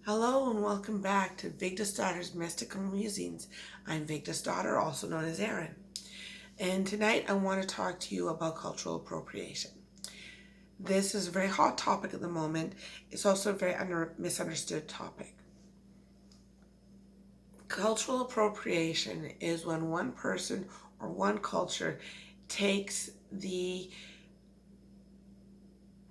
Hello and welcome back to Vigda's Daughter's Mystical Musings. I'm Vigda's daughter, also known as Erin. And tonight I want to talk to you about cultural appropriation. This is a very hot topic at the moment. It's also a very misunderstood topic. Cultural appropriation is when one person or one culture takes the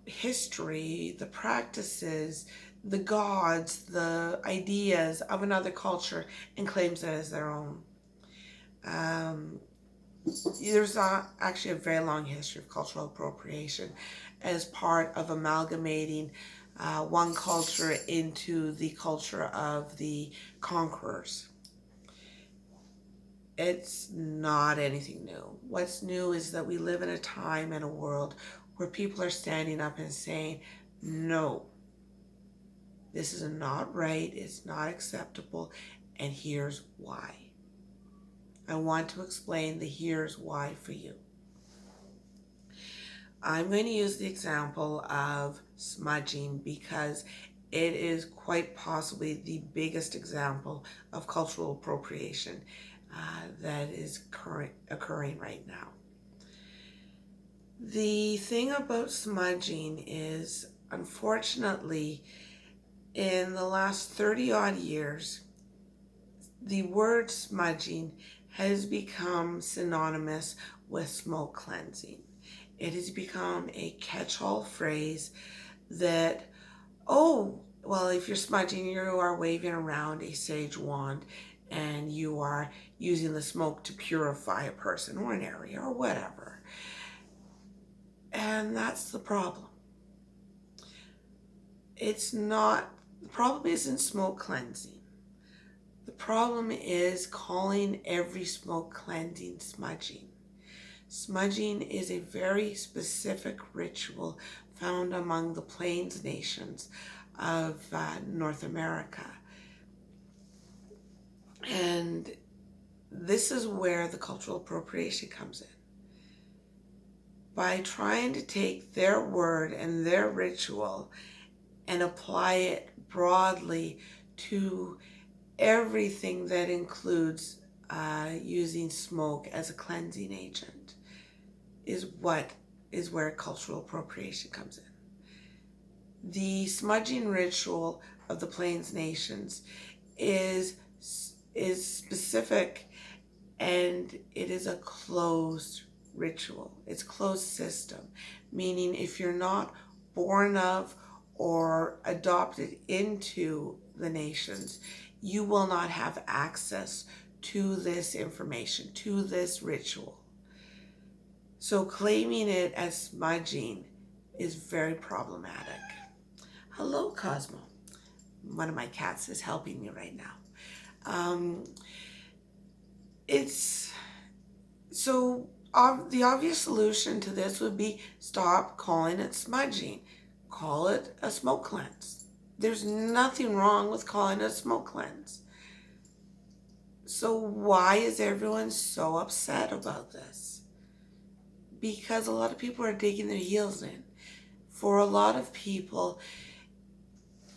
history, the practices, the gods, the ideas of another culture and claims it as their own. There's actually a very long history of cultural appropriation as part of amalgamating one culture into the culture of the conquerors. It's not anything new. What's new is that we live in a time and a world where people are standing up and saying, no, this is not right, it's not acceptable, and here's why. I want to explain the here's why for you. I'm going to use the example of smudging because it is quite possibly the biggest example of cultural appropriation that is occurring right now. The thing about smudging is, unfortunately, in the last 30 odd years, the word smudging has become synonymous with smoke cleansing. It has become a catch-all phrase that, oh, well, if you're smudging, you are waving around a sage wand and you are using the smoke to purify a person or an area or whatever. And that's the problem. The problem isn't smoke cleansing. The problem is calling every smoke cleansing smudging. Smudging is a very specific ritual found among the Plains nations of North America. And this is where the cultural appropriation comes in. By trying to take their word and their ritual and apply it broadly to everything that includes using smoke as a cleansing agent is where cultural appropriation comes in. The smudging ritual of the Plains nations is specific, and it is a closed ritual. It's closed system, meaning if you're not born of or adopted into the nations, you will not have access to this information, to this ritual. So claiming it as smudging is very problematic. Hello, Cosmo. One of my cats is helping me right now. The obvious solution to this would be stop calling it smudging. Call it a smoke cleanse. There's nothing wrong with calling it a smoke cleanse. So why is everyone so upset about this? Because a lot of people are digging their heels in. For a lot of people,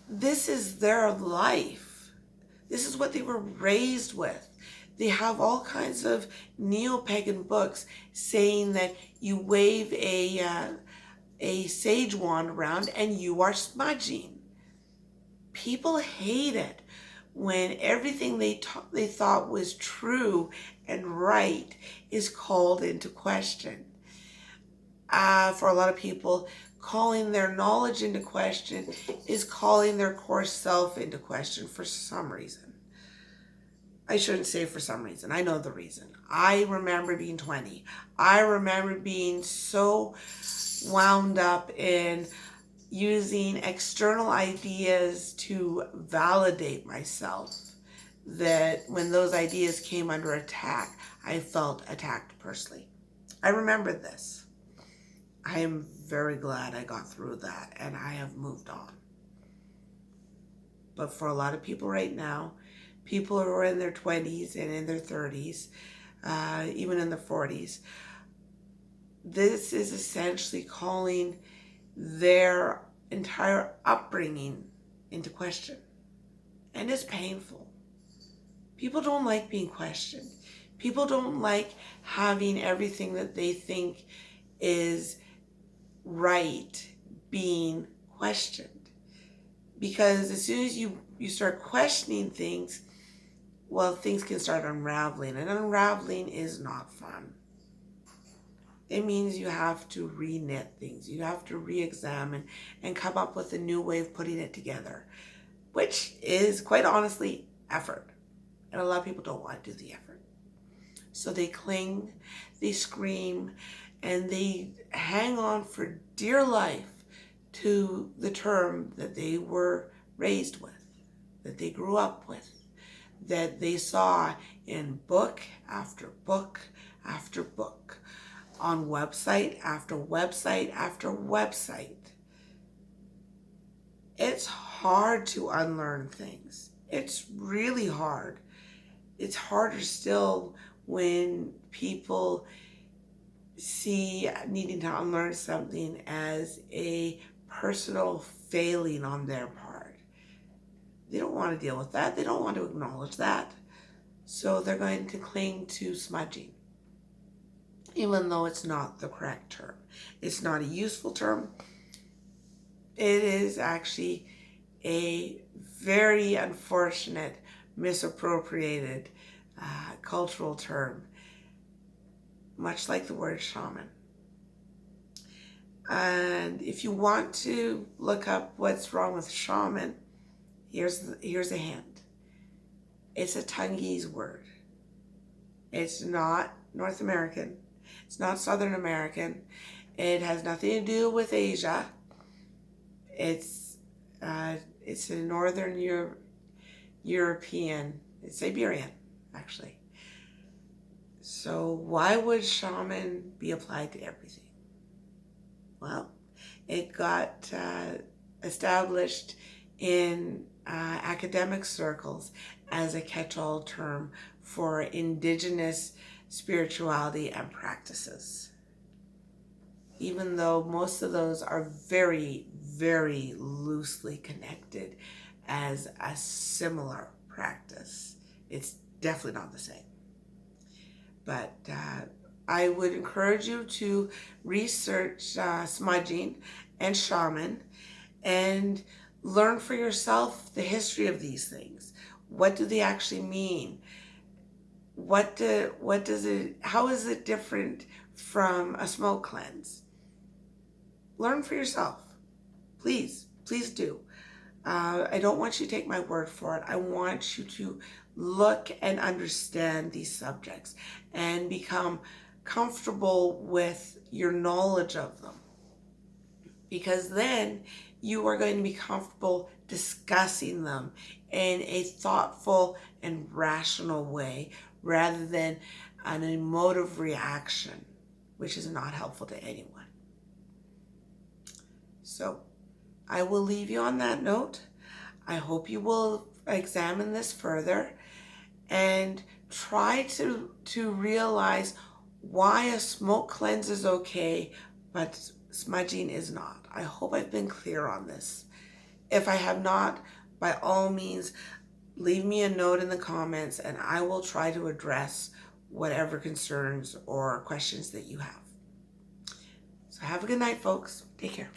this is their life. This is what they were raised with. They have all kinds of neo-pagan books saying that you wave a sage wand around and you are smudging. People hate it when everything they thought was true and right is called into question. For a lot of people, calling their knowledge into question is calling their core self into question for some reason. I shouldn't say for some reason. I know the reason. I remember being 20. I remember being so wound up in using external ideas to validate myself that when those ideas came under attack, I felt attacked personally. I remember this. I am very glad I got through that and I have moved on. But for a lot of people right now, people who are in their 20s and in their 30s, even in their 40s, this is essentially calling their entire upbringing into question. and it's painful. People don't like being questioned. People don't like having everything that they think is right being questioned. Because as soon as you start questioning things, well, things can start unraveling. And unraveling is not fun. It means you have to re-knit things. You have to re-examine and come up with a new way of putting it together, which is, quite honestly, effort. And a lot of people don't want to do the effort. So they cling, they scream, and they hang on for dear life to the term that they were raised with, that they grew up with, that they saw in book after book after book, on website after website after website. It's hard to unlearn things. It's really hard. It's harder still when people see needing to unlearn something as a personal failing on their part. They don't want to deal with that. They don't want to acknowledge that. So they're going to cling to smudging, even though it's not the correct term. It's not a useful term. It is actually a very unfortunate, misappropriated cultural term, much like the word shaman. And if you want to look up what's wrong with shaman, here's a hint. It's a Tungese word. It's not North American. It's not Southern American. It has nothing to do with Asia. It's a Northern European. It's Siberian, actually. So why would shaman be applied to everything? Well, it got established in academic circles as a catch-all term for indigenous spirituality and practices, even though most of those are very, very loosely connected as a similar practice. It's definitely not the same. But I would encourage you to research smudging and shaman and learn for yourself the history of these things. What do they actually mean? How is it different from a smoke cleanse? Learn for yourself. Please do. I don't want you to take my word for it. I want you to look and understand these subjects and become comfortable with your knowledge of them. Because then you are going to be comfortable discussing them in a thoughtful and rational way rather than an emotive reaction, which is not helpful to anyone. So I will leave you on that note. I hope you will examine this further and try to realize why a smoke cleanse is okay, but smudging is not. I hope I've been clear on this. If I have not, by all means, leave me a note in the comments and I will try to address whatever concerns or questions that you have. So have a good night, folks. Take care.